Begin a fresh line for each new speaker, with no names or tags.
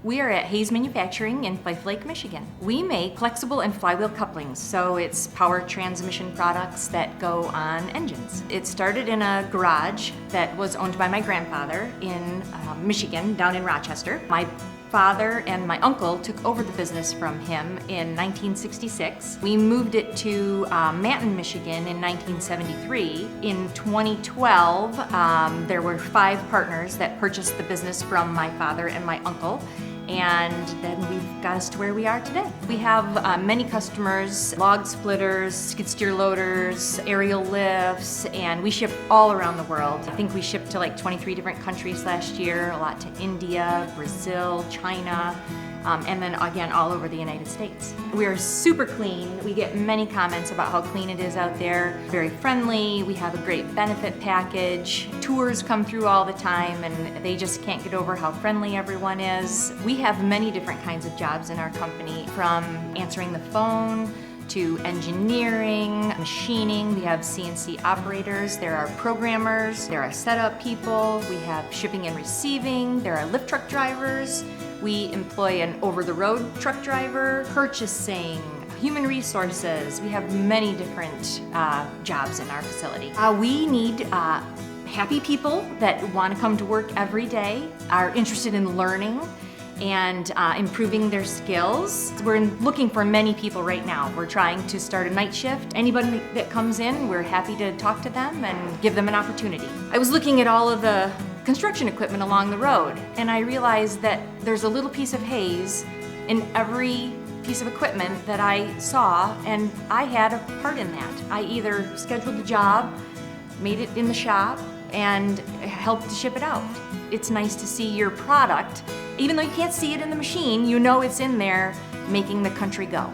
We are at Hayes Manufacturing in Fife Lake, Michigan. We make flexible and flywheel couplings, so it's power transmission products that go on engines. It started in a garage that was owned by my grandfather in Michigan, down in Rochester. My father and my uncle took over the business from him in 1966. We moved it to Manton, Michigan in 1973. In 2012, there were 5 partners that purchased the business from my father and my uncle, and then we've got us to where we are today. We have many customers: log splitters, skid steer loaders, aerial lifts, and we ship all around the world. I think we shipped to like 23 different countries last year, a lot to India, Brazil, China, and then again all over the United States. We are super clean. We get many comments about how clean it is out there. Very friendly. We have a great benefit package. Tours come through all the time and they just can't get over how friendly everyone is. We have many different kinds of jobs in our company, from answering the phone to engineering, machining. We have CNC operators, there are programmers, there are setup people, we have shipping and receiving, there are lift truck drivers. We employ an over-the-road truck driver, purchasing, human resources. We have many different jobs in our facility. We need happy people that want to come to work every day, are interested in learning and improving their skills. We're looking for many people right now. We're trying to start a night shift. Anybody that comes in, we're happy to talk to them and give them an opportunity. I was looking at all of the construction equipment along the road, and I realized that there's a little piece of Hayes in every piece of equipment that I saw, and I had a part in that. I either scheduled the job, made it in the shop, and helped to ship it out. It's nice to see your product, even though you can't see it in the machine, you know it's in there making the country go.